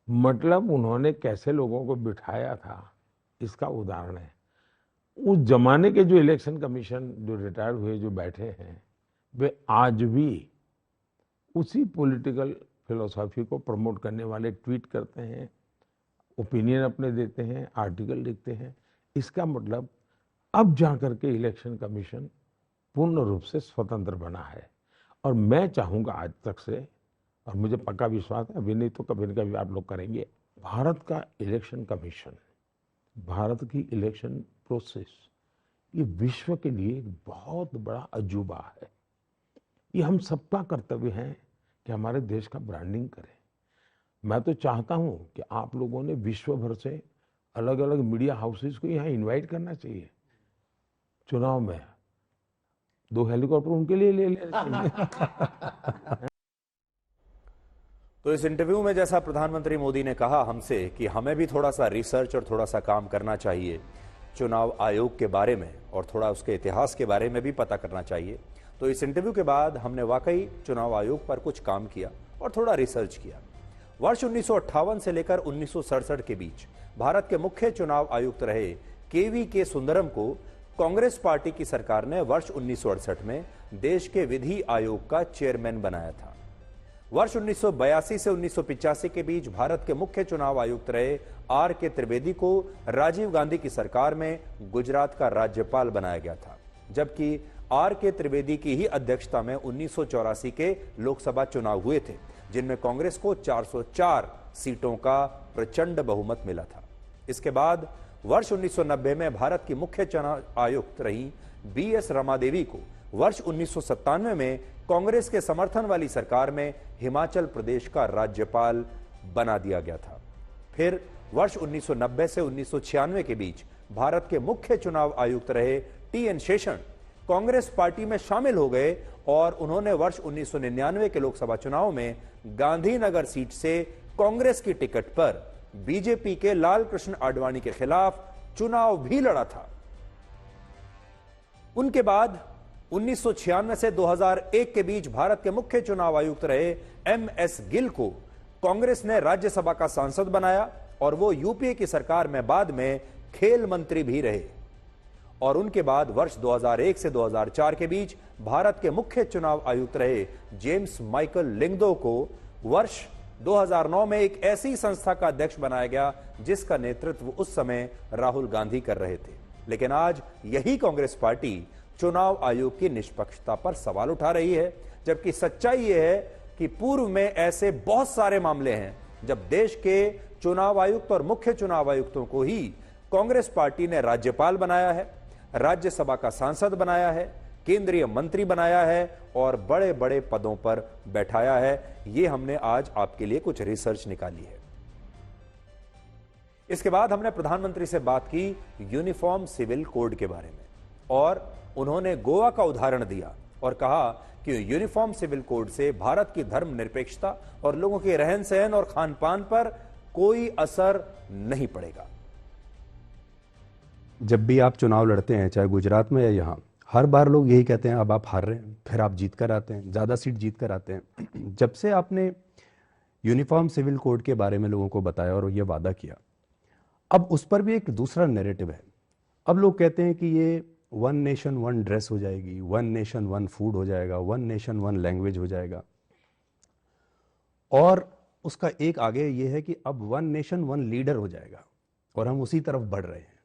मतलब उन्होंने कैसे लोगों को बिठाया था इसका उदाहरण है। उस जमाने के जो इलेक्शन कमीशन जो रिटायर हुए जो बैठे हैं वे आज भी उसी पॉलिटिकल फिलोसॉफी को प्रमोट करने वाले ट्वीट करते हैं, ओपिनियन अपने देते हैं, आर्टिकल लिखते हैं। इसका मतलब अब जाकर के इलेक्शन कमीशन पूर्ण रूप से स्वतंत्र बना है। और मैं चाहूँगा आज तक से, और मुझे पक्का विश्वास है अभी नहीं तो कभी न कभी आप लोग करेंगे, भारत का इलेक्शन कमीशन, भारत की इलेक्शन प्रोसेस ये विश्व के लिए एक बहुत बड़ा अजूबा है। ये हम सबका कर्तव्य है कि हमारे देश का ब्रांडिंग करें। मैं तो चाहता हूं कि आप लोगों ने विश्व भर से अलग अलग मीडिया हाउसेस को यहाँ इनवाइट करना चाहिए। चुनाव में 2 हेलीकॉप्टर उनके लिए ले लेना चाहिए।
तो इस इंटरव्यू में जैसा प्रधानमंत्री मोदी ने कहा हमसे कि हमें भी थोड़ा सा रिसर्च और थोड़ा सा काम करना चाहिए चुनाव आयोग के बारे में, और थोड़ा उसके इतिहास के बारे में भी पता करना चाहिए, तो इस इंटरव्यू के बाद हमने वाकई चुनाव आयोग पर कुछ काम किया और थोड़ा रिसर्च किया। वर्ष 1958 से लेकर 1967 के बीच भारत के मुख्य चुनाव आयुक्त रहे के सुंदरम को कांग्रेस पार्टी की सरकार ने वर्ष 1968 में देश के विधि आयोग का चेयरमैन बनाया था। वर्ष 1982 से 1985 के बीच भारत के मुख्य चुनाव आयुक्त रहे के त्रिवेदी को राजीव गांधी की सरकार में गुजरात का राज्यपाल बनाया गया था, जबकि के त्रिवेदी की ही अध्यक्षता में 1984 के लोकसभा चुनाव हुए थे, जिनमें कांग्रेस को 404 सीटों का प्रचंड बहुमत मिला था। इसके बाद वर्ष 1990 में भारत की मुख्य चुनाव आयुक्त रही BS रमादेवी को वर्ष 1997 में कांग्रेस के समर्थन वाली सरकार में हिमाचल प्रदेश का राज्यपाल बना दिया गया था। फिर वर्ष 1990 से 1996 के बीच भारत के मुख्य चुनाव आयुक्त रहे TN शेषन कांग्रेस पार्टी में शामिल हो गए और उन्होंने वर्ष 1999 के लोकसभा चुनाव में गांधीनगर सीट से कांग्रेस की टिकट पर बीजेपी के लाल कृष्ण आडवाणी के खिलाफ चुनाव भी लड़ा था। उनके बाद 1996 से 2001 के बीच भारत के मुख्य चुनाव आयुक्त रहे MS गिल को कांग्रेस ने राज्यसभा का सांसद बनाया और वो यूपीए की सरकार में बाद में खेल मंत्री भी रहे। और उनके बाद वर्ष 2001 से 2004 के बीच भारत के मुख्य चुनाव आयुक्त रहे जेम्स माइकल लिंगदो को वर्ष 2009 में एक ऐसी संस्था का अध्यक्ष बनाया गया जिसका नेतृत्व उस समय राहुल गांधी कर रहे थे। लेकिन आज यही कांग्रेस पार्टी चुनाव आयोग की निष्पक्षता पर सवाल उठा रही है, जबकि सच्चाई यह है कि पूर्व में ऐसे बहुत सारे मामले हैं जब देश के चुनाव आयुक्त और मुख्य चुनाव आयुक्तों को ही कांग्रेस पार्टी ने राज्यपाल बनाया है, राज्यसभा का सांसद बनाया है, केंद्रीय मंत्री बनाया है और बड़े बड़े पदों पर बैठाया है। यह हमने आज आपके लिए कुछ रिसर्च निकाली है। इसके बाद हमने प्रधानमंत्री से बात की यूनिफॉर्म सिविल कोड के बारे में, और उन्होंने गोवा का उदाहरण दिया और कहा कि यूनिफॉर्म सिविल कोड से भारत की धर्मनिरपेक्षता और लोगों के रहन सहन और खान पान पर कोई असर नहीं पड़ेगा।
जब भी आप चुनाव लड़ते हैं, चाहे गुजरात में या यहाँ, हर बार लोग यही कहते हैं, अब आप हार रहे हैं, फिर आप जीत कर आते हैं, ज़्यादा सीट जीत कर आते हैं। जब से आपने यूनिफॉर्म सिविल कोड के बारे में लोगों को बताया और ये वादा किया, अब उस पर भी एक दूसरा नैरेटिव है। अब लोग कहते हैं कि ये वन नेशन वन ड्रेस हो जाएगी, वन नेशन वन फूड हो जाएगा, वन नेशन वन लैंग्वेज हो जाएगा, और उसका एक आगे ये है कि अब वन नेशन वन लीडर हो जाएगा, और हम उसी तरफ बढ़ रहे हैं।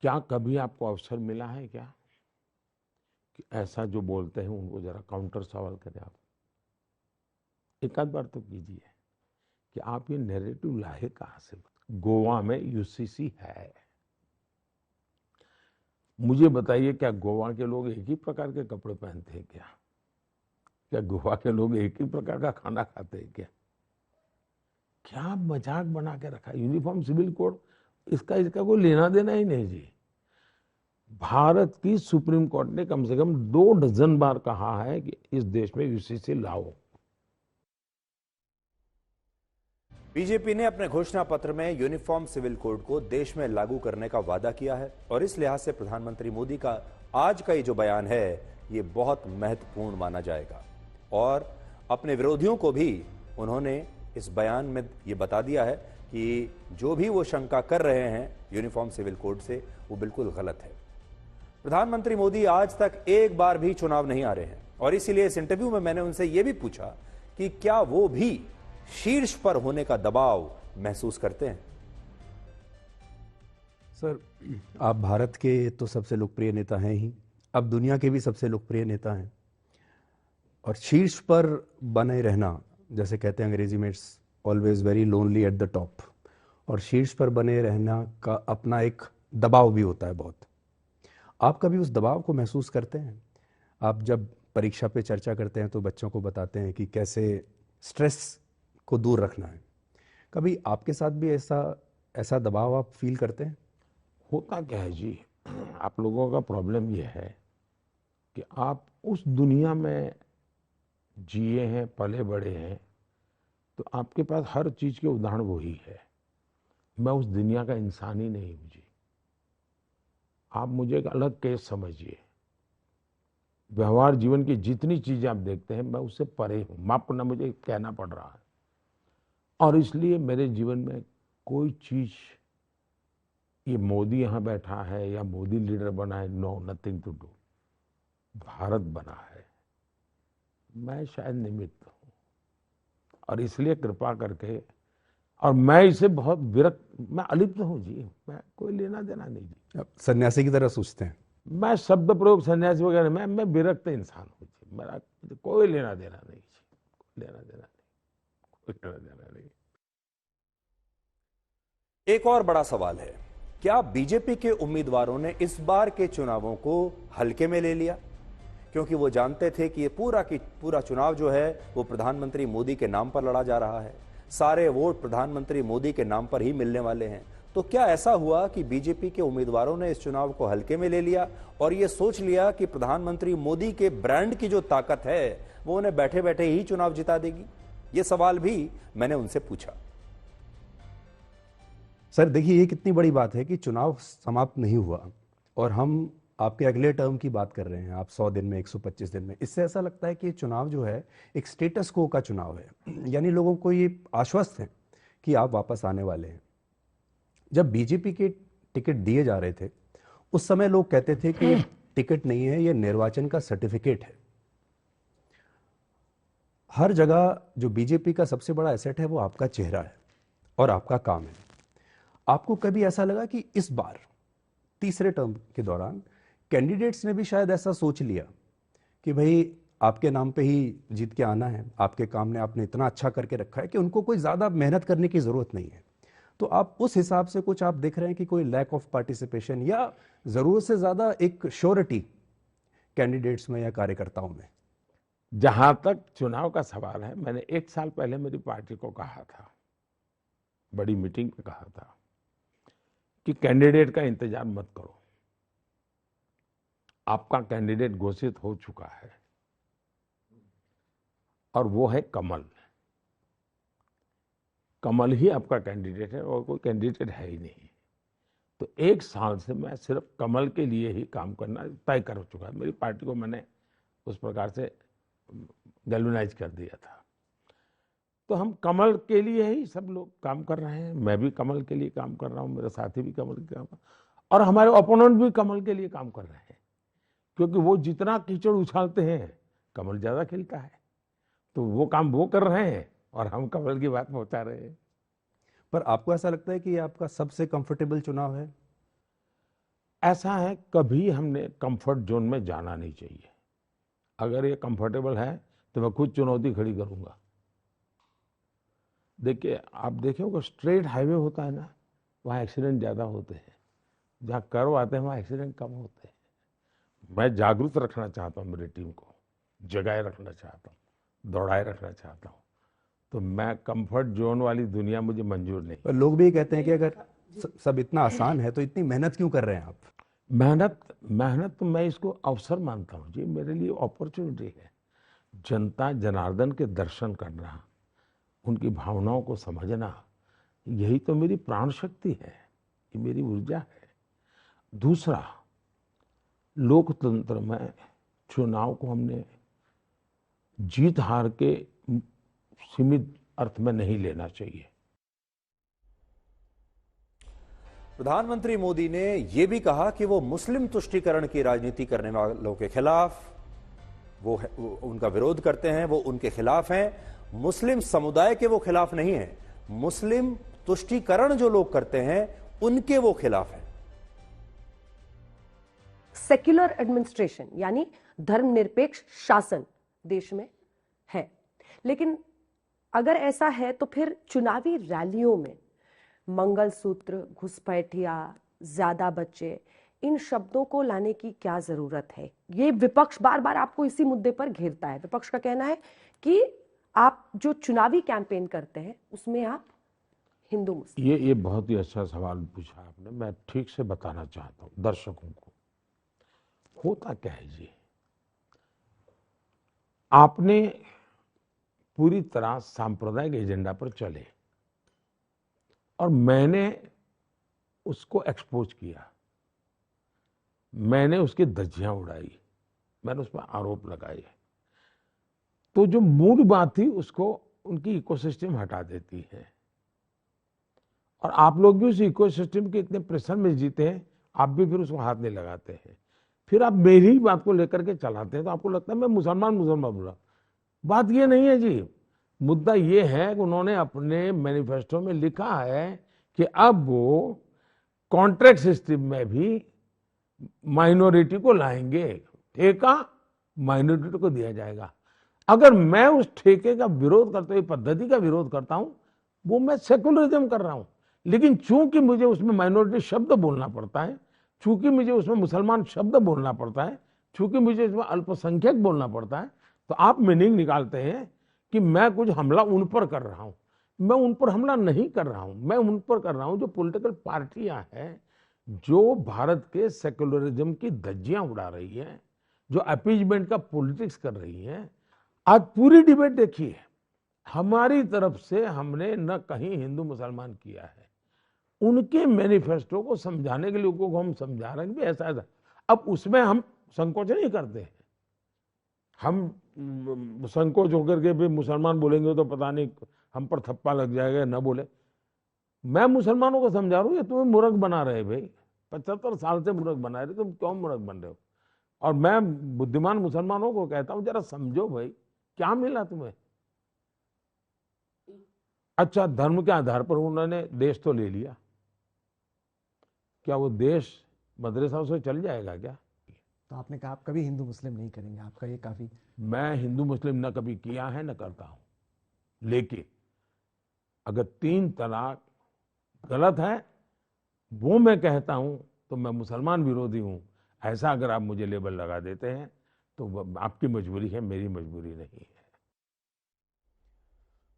क्या कभी आपको अवसर मिला है क्या कि ऐसा जो बोलते हैं उनको जरा काउंटर सवाल करें? आप एक आध बार तो कीजिए कि आप ये नैरेटिव लाए कहां से? गोवा में यूसीसी है, मुझे बताइए, क्या गोवा के लोग एक ही प्रकार के कपड़े पहनते हैं क्या? क्या गोवा के लोग एक ही प्रकार का खाना खाते हैं क्या? क्या मजाक बना के रखा? यूनिफॉर्म सिविल कोड, इसका कोई लेना देना ही नहीं जी। भारत की सुप्रीम कोर्ट ने कम से कम 2 डजन बार कहा है कि इस देश में यूसीसी लाओ।
बीजेपी ने अपने घोषणा पत्र में यूनिफॉर्म सिविल कोड को देश में लागू करने का वादा किया है, और इस लिहाज से प्रधानमंत्री मोदी का आज का ये जो बयान है ये बहुत महत्वपूर्ण माना जाएगा। और अपने विरोधियों को भी उन्होंने इस बयान में ये बता दिया है कि जो भी वो शंका कर रहे हैं यूनिफॉर्म सिविल कोड से, वो बिल्कुल गलत है। प्रधानमंत्री मोदी आज तक एक बार भी चुनाव नहीं आ रहे हैं, और इसीलिए इस इंटरव्यू में मैंने उनसे यह भी पूछा कि क्या वो भी शीर्ष पर होने का दबाव महसूस करते हैं।
सर, आप भारत के तो सबसे लोकप्रिय नेता हैं ही, अब दुनिया के भी सबसे लोकप्रिय नेता हैं, और शीर्ष पर बने रहना, जैसे कहते हैं अंग्रेजी में, it's always very lonely at the top, और शीर्ष पर बने रहना का अपना एक दबाव भी होता है बहुत। आप कभी उस दबाव को महसूस करते हैं? आप जब परीक्षा पे चर्चा करते हैं तो बच्चों को बताते हैं कि कैसे स्ट्रेस को दूर रखना है, कभी आपके साथ भी ऐसा दबाव आप फील करते हैं?
होता क्या है जी, आप लोगों का प्रॉब्लम यह है कि आप उस दुनिया में जिए हैं, पले बड़े हैं, तो आपके पास हर चीज के उदाहरण वही है। मैं उस दुनिया का इंसान ही नहीं हूं जी। आप मुझे एक अलग केस समझिए। व्यवहार जीवन की जितनी चीजें आप देखते हैं, मैं उससे परे हूं, माफ करना मुझे कहना पड़ रहा है। और इसलिए मेरे जीवन में कोई चीज, ये मोदी यहां बैठा है या मोदी लीडर बना है, no, nothing to do. Bharat बना है, मैं शायद निमित्त हूं, और इसलिए कृपा करके, और मैं इसे बहुत विरक्त, मैं अलिप्त हूं जी, मैं कोई लेना देना नहीं जी।
आप सन्यासी की तरह सोचते हैं?
मैं शब्द प्रयोग सन्यासी वगैरह, मैं विरक्त इंसान हूं जी, मेरा कोई लेना देना नहीं जी, लेना देना नहीं, कोई लेना देना नहीं।
एक और बड़ा सवाल है, क्या बीजेपी के उम्मीदवारों ने इस बार के चुनावों को हल्के में ले लिया? क्योंकि वो जानते थे कि ये पूरा चुनाव जो है वो प्रधानमंत्री मोदी के नाम पर लड़ा जा रहा है, सारे वोट प्रधानमंत्री मोदी के नाम पर ही मिलने वाले हैं। तो क्या ऐसा हुआ कि बीजेपी के उम्मीदवारों ने इस चुनाव को हल्के में ले लिया और ये सोच लिया कि प्रधानमंत्री मोदी के ब्रांड की जो ताकत है वो उन्हें बैठे बैठे ही चुनाव जिता देगी? ये सवाल भी मैंने उनसे पूछा।
सर देखिए, ये कितनी बड़ी बात है कि चुनाव समाप्त नहीं हुआ और हम आपके अगले टर्म की बात कर रहे हैं, आप 100 दिन में, 125 दिन में। इससे ऐसा लगता है कि चुनाव जो है एक स्टेटस को का चुनाव है, यानी लोगों को ये आश्वस्त है कि आप वापस आने वाले हैं। जब बीजेपी के टिकट दिए जा रहे थे उस समय लोग कहते थे कि ये टिकट नहीं है, ये निर्वाचन का सर्टिफिकेट है। हर जगह जो बीजेपी का सबसे बड़ा एसेट है वो आपका चेहरा है और आपका काम है। आपको कभी ऐसा लगा कि इस बार तीसरे टर्म के दौरान कैंडिडेट्स ने भी शायद ऐसा सोच लिया कि भाई आपके नाम पे ही जीत के आना है, आपके काम ने आपने इतना अच्छा करके रखा है कि उनको कोई ज़्यादा मेहनत करने की ज़रूरत नहीं है? तो आप उस हिसाब से कुछ आप देख रहे हैं कि कोई लैक ऑफ पार्टिसिपेशन या ज़रूरत से ज़्यादा एक श्योरिटी कैंडिडेट्स में या कार्यकर्ताओं में?
जहां तक चुनाव का सवाल है, मैंने 1 साल पहले मेरी पार्टी को कहा था, बड़ी मीटिंग में कहा था कि कैंडिडेट का इंतजार मत करो, आपका कैंडिडेट घोषित हो चुका है और वो है कमल। कमल ही आपका कैंडिडेट है और कोई कैंडिडेट है ही नहीं। तो 1 साल से मैं सिर्फ कमल के लिए ही काम करना तय कर चुका है। मेरी पार्टी को मैंने उस प्रकार से गैल्वेनाइज कर दिया था। तो हम कमल के लिए ही सब लोग काम कर रहे हैं। मैं भी कमल के लिए काम कर रहा हूँ, मेरे साथी भी कमल के काम, और हमारे ओपोनेंट भी कमल के लिए काम कर रहे हैं, क्योंकि वो जितना कीचड़ उछालते हैं कमल ज़्यादा खिलता है। तो वो काम वो कर रहे हैं और हम कमल की बात पहुंचा रहे हैं।
पर आपको ऐसा लगता है कि ये आपका सबसे कंफर्टेबल चुनाव है?
ऐसा है, कभी हमने कंफर्ट जोन में जाना नहीं चाहिए। अगर ये कंफर्टेबल है तो मैं खुद चुनौती खड़ी करूंगा। देखिए, आप देखिए स्ट्रेट हाईवे होता है ना, वहाँ एक्सीडेंट ज़्यादा होते हैं। जहाँ कर्व आते हैं वहाँ एक्सीडेंट कम होते हैं। मैं जागरूक रखना चाहता हूँ, मेरी टीम को जगाए रखना चाहता हूँ, दौड़ाए रखना चाहता हूँ। तो मैं कंफर्ट जोन वाली दुनिया मुझे मंजूर नहीं।
पर लोग भी कहते हैं कि अगर सब इतना आसान है तो इतनी मेहनत क्यों कर रहे हैं आप?
मेहनत तो मैं इसको अवसर मानता हूँ जी, मेरे लिए अपॉर्चुनिटी है। जनता जनार्दन के दर्शन करना, उनकी भावनाओं को समझना, यही तो मेरी प्राण शक्ति है, ये मेरी ऊर्जा है। दूसरा, लोकतंत्र में चुनाव को हमने जीत हार के सीमित अर्थ में नहीं लेना चाहिए।
प्रधानमंत्री मोदी ने यह भी कहा कि वो मुस्लिम तुष्टीकरण की राजनीति करने वालों के खिलाफ वो उनका विरोध करते हैं, वो उनके खिलाफ हैं। मुस्लिम समुदाय के वो खिलाफ नहीं है, मुस्लिम तुष्टीकरण जो लोग करते हैं उनके वो खिलाफ है।
सेक्युलर एडमिनिस्ट्रेशन यानी धर्मनिरपेक्ष शासन देश में है, लेकिन अगर ऐसा है तो फिर चुनावी रैलियों में मंगलसूत्र, घुसपैठिया, ज्यादा बच्चे, इन शब्दों को लाने की क्या जरूरत है? ये विपक्ष बार बार आपको इसी मुद्दे पर घेरता है। विपक्ष का कहना है कि आप जो चुनावी कैंपेन करते हैं उसमें आप हिंदू मुस्लिम।
ये बहुत ही अच्छा सवाल पूछा आपने। मैं ठीक से बताना चाहता हूं दर्शकों को। होता क्या है जी, आपने पूरी तरह सांप्रदायिक एजेंडा पर चले और मैंने उसको एक्सपोज किया, मैंने उसकी धज्जियां उड़ाई, मैंने उस पर आरोप लगाए, तो जो मूल बात थी उसको उनकी इकोसिस्टम हटा देती है। और आप लोग भी उस इकोसिस्टम के इतने प्रेशर में जीते हैं, आप भी फिर उसको हाथ नहीं लगाते हैं। फिर आप मेरी ही बात को लेकर के चलाते हैं, तो आपको लगता है मैं मुसलमान बोला। बात ये नहीं है जी। मुद्दा ये है कि उन्होंने अपने मैनिफेस्टो में लिखा है कि अब वो कॉन्ट्रैक्ट सिस्टम में भी माइनॉरिटी को लाएंगे, ठेका माइनॉरिटी को दिया जाएगा। अगर मैं उस ठेके का विरोध करते हुए पद्धति का विरोध करता हूं, वो मैं सेकुलरिज्म कर रहा हूं। लेकिन चूंकि मुझे उसमें माइनॉरिटी शब्द बोलना पड़ता है, चूंकि मुझे उसमें मुसलमान शब्द बोलना पड़ता है, चूंकि मुझे इसमें अल्पसंख्यक बोलना पड़ता है, तो आप मीनिंग निकालते हैं कि मैं कुछ हमला उन पर कर रहा हूं। मैं उन पर हमला नहीं कर रहा हूं, मैं उन पर कर रहा हूं जो पॉलिटिकल पार्टियां हैं, जो भारत के सेकुलरिज्म की धज्जियां उड़ा रही है, जो अपीजमेंट का पॉलिटिक्स कर रही है। आज पूरी डिबेट देखिए, हमारी तरफ से हमने न कहीं हिंदू मुसलमान किया है। उनके मैनिफेस्टो को समझाने के लोगों को हम समझा रहे हैं कि ऐसा ऐसा। अब उसमें हम संकोच नहीं करते हैं। हम संकोच होकर के भी मुसलमान बोलेंगे तो पता नहीं हम पर थप्पा लग जाएगा, न बोले। मैं मुसलमानों को समझा रहा हूँ, ये तुम्हें मूर्ख बना रहे भाई, 75 साल से मूर्ख बना रहे, तुम क्यों मूर्ख बन रहे हो? और मैं बुद्धिमान मुसलमानों को कहता हूँ, जरा समझो भाई, क्या मिला तुम्हें? अच्छा, धर्म के आधार पर उन्होंने देश तो ले लिया, क्या वो देश मदरसा से चल जाएगा क्या?
तो आपने कहा आप कभी हिंदू मुस्लिम नहीं करेंगे, आपका ये काफी।
मैं हिंदू मुस्लिम न कभी किया है न करता हूं, लेकिन अगर 3 तलाक गलत है वो मैं कहता हूं तो मैं मुसलमान विरोधी हूं, ऐसा अगर आप मुझे लेबल लगा देते हैं तो आपकी मजबूरी है, मेरी मजबूरी नहीं है।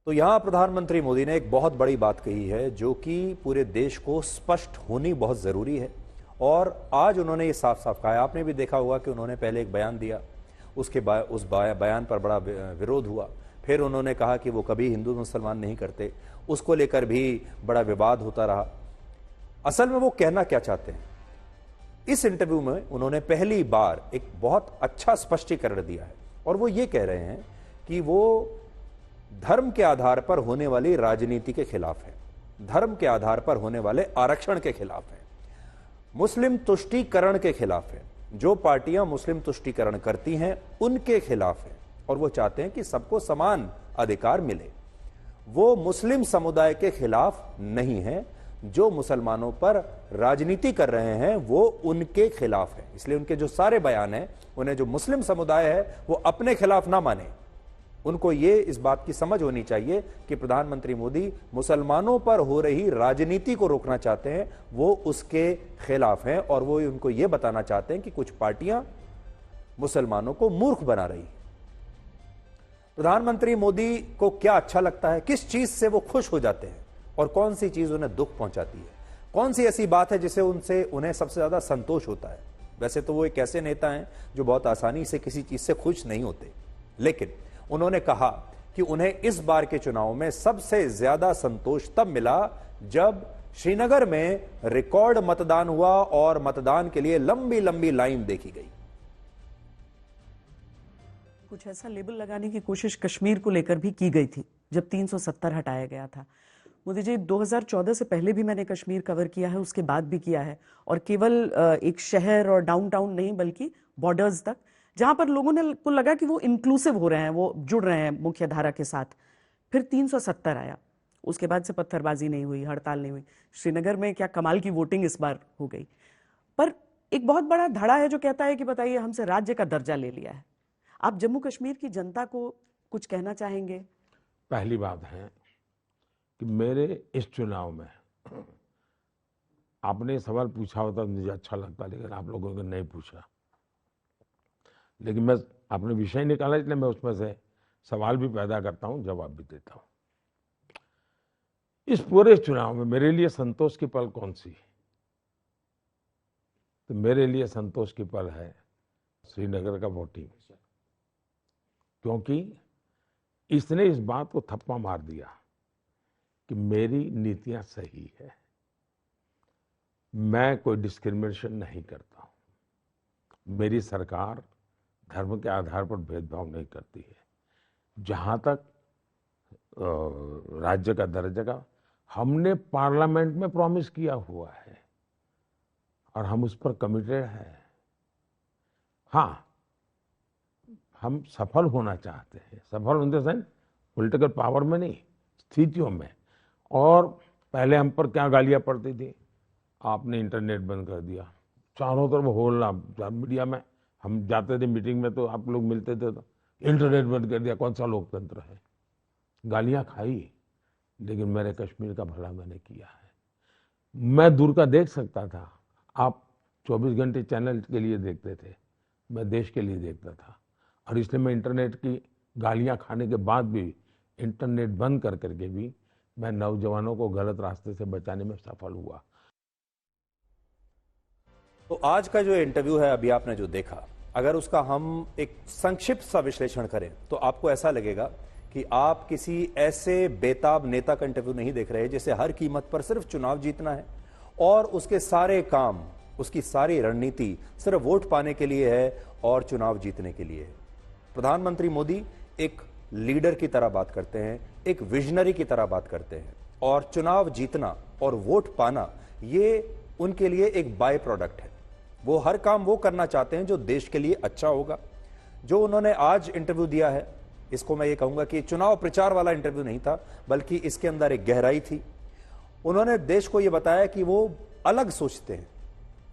तो यहां प्रधानमंत्री मोदी ने एक बहुत बड़ी बात कही है जो कि पूरे देश को स्पष्ट होनी बहुत जरूरी है, और आज उन्होंने ये साफ साफ कहा है। आपने भी देखा होगा कि उन्होंने पहले एक बयान दिया, उसके उस बयान पर बड़ा विरोध हुआ, फिर उन्होंने कहा कि वो कभी हिंदू मुसलमान नहीं करते, उसको लेकर भी बड़ा विवाद होता रहा। असल में वो कहना क्या चाहते हैं? इस इंटरव्यू में उन्होंने पहली बार एक बहुत अच्छा स्पष्टीकरण दिया है और वो ये कह रहे हैं कि वो धर्म के आधार पर होने वाली राजनीति के खिलाफ है, धर्म के आधार पर होने वाले आरक्षण के खिलाफ है, मुस्लिम तुष्टीकरण के खिलाफ है, जो पार्टियां मुस्लिम तुष्टीकरण करती हैं उनके खिलाफ है और वो चाहते हैं कि सबको समान अधिकार मिले। वो मुस्लिम समुदाय के खिलाफ नहीं है, जो मुसलमानों पर राजनीति कर रहे हैं वो उनके खिलाफ है। इसलिए उनके जो सारे बयान हैं, उन्हें जो मुस्लिम समुदाय है वो अपने खिलाफ ना माने। उनको ये इस बात की समझ होनी चाहिए कि प्रधानमंत्री मोदी मुसलमानों पर हो रही राजनीति को रोकना चाहते हैं, वो उसके खिलाफ हैं और वो उनको ये बताना चाहते हैं कि कुछ पार्टियां मुसलमानों को मूर्ख बना रही। प्रधानमंत्री मोदी को क्या अच्छा लगता है, किस चीज से वो खुश हो जाते हैं और कौन सी चीज उन्हें दुख पहुंचाती है, कौन सी ऐसी बात है जिसे उन्हें सबसे ज्यादा संतोष होता है? वैसे तो वो एक ऐसे नेता हैं जो बहुत आसानी से किसी चीज से खुश नहीं होते, लेकिन उन्होंने कहा कि उन्हें इस बार के चुनाव में सबसे ज्यादा संतोष तब मिला जब श्रीनगर में रिकॉर्ड मतदान हुआ और मतदान के लिए लंबी लंबी लाइन देखी गई।
कुछ ऐसा लेबल लगाने की कोशिश कश्मीर को लेकर भी की गई थी जब 370 हटाया गया था। मोदी जी, 2014 से पहले भी मैंने कश्मीर कवर किया है, उसके बाद भी किया है, और केवल एक शहर और डाउनटाउन नहीं बल्कि बॉर्डर्स तक, जहां पर लोगों को लगा कि वो इंक्लूसिव हो रहे हैं, वो जुड़ रहे हैं मुख्य धारा के साथ। फिर 370 आया, उसके बाद से पत्थरबाजी नहीं हुई, हड़ताल नहीं हुई। श्रीनगर में क्या कमाल की वोटिंग इस बार हो गई। पर एक बहुत बड़ा धड़ा है जो कहता है कि बताइए हमसे राज्य का दर्जा ले लिया है। आप जम्मू कश्मीर की जनता को कुछ कहना चाहेंगे?
पहली बात है कि मेरे इस चुनाव में आपने सवाल पूछा होता तो मुझे अच्छा लगता, लेकिन आप लोगों ने नहीं पूछा। लेकिन मैं आपने विषय निकाला इसलिए मैं उसमें से सवाल भी पैदा करता हूं, जवाब भी देता हूं। इस पूरे चुनाव में मेरे लिए संतोष की पल कौन सी? तो मेरे लिए संतोष की पल है श्रीनगर का वोटिंग, क्योंकि इसने इस बात को थप्पा मार दिया कि मेरी नीतियां सही है, मैं कोई डिस्क्रिमिनेशन नहीं करता हूं, मेरी सरकार धर्म के आधार पर भेदभाव नहीं करती है। जहां तक राज्य का दर्जा का हमने पार्लियामेंट में प्रॉमिस किया हुआ है और हम उस पर कमिटेड हैं। हाँ, हम सफल होना चाहते हैं, सफल in the sense political power में नहीं, स्थितियों में। और पहले हम पर क्या गालियां पड़ती थी, आपने इंटरनेट बंद कर दिया, चारों तरफ होल्ला मीडिया में, हम जाते थे मीटिंग में तो आप लोग मिलते थे तो इंटरनेट बंद कर दिया, कौन सा लोकतंत्र है। गालियां खाई, लेकिन मेरे कश्मीर का भला मैंने किया है। मैं दूर का देख सकता था, आप 24 घंटे चैनल के लिए देखते थे, मैं देश के लिए देखता था। और इसलिए मैं इंटरनेट की गालियां खाने के बाद भी, इंटरनेट बंद कर करके भी मैं नौजवानों को गलत रास्ते से बचाने में सफल हुआ।
तो आज का जो इंटरव्यू है, अभी आपने जो देखा, अगर उसका हम एक संक्षिप्त सा विश्लेषण करें तो आपको ऐसा लगेगा कि आप किसी ऐसे बेताब नेता का इंटरव्यू नहीं देख रहे जिसे हर कीमत पर सिर्फ चुनाव जीतना है और उसके सारे काम, उसकी सारी रणनीति सिर्फ वोट पाने के लिए है और चुनाव जीतने के लिए है। प्रधानमंत्री मोदी एक लीडर की तरह बात करते हैं, एक विजनरी की तरह बात करते हैं, और चुनाव जीतना और वोट पाना ये उनके लिए एक बाय प्रोडक्ट है। वो हर काम वो करना चाहते हैं जो देश के लिए अच्छा होगा। जो उन्होंने आज इंटरव्यू दिया है, इसको मैं ये कहूंगा कि चुनाव प्रचार वाला इंटरव्यू नहीं था, बल्कि इसके अंदर एक गहराई थी। उन्होंने देश को यह बताया कि वो अलग सोचते हैं,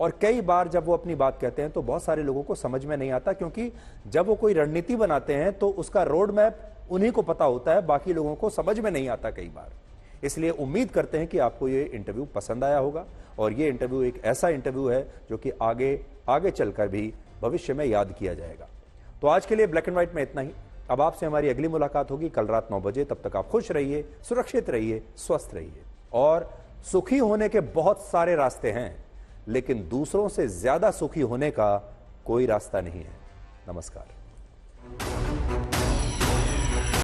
और कई बार जब वो अपनी बात कहते हैं तो बहुत सारे लोगों को समझ में नहीं आता, क्योंकि जब वो कोई रणनीति बनाते हैं तो उसका रोड मैप उन्हीं को पता होता है, बाकी लोगों को समझ में नहीं आता कई बार। इसलिए उम्मीद करते हैं कि आपको ये इंटरव्यू पसंद आया होगा, और ये इंटरव्यू एक ऐसा इंटरव्यू है जो कि आगे चलकर भी भविष्य में याद किया जाएगा। तो आज के लिए ब्लैक एंड व्हाइट में इतना ही। अब आपसे हमारी अगली मुलाकात होगी कल रात 9 बजे। तब तक आप खुश रहिए, सुरक्षित रहिए, स्वस्थ रहिए। और सुखी होने के बहुत सारे रास्ते हैं, लेकिन दूसरों से ज्यादा सुखी होने का कोई रास्ता नहीं है। नमस्कार।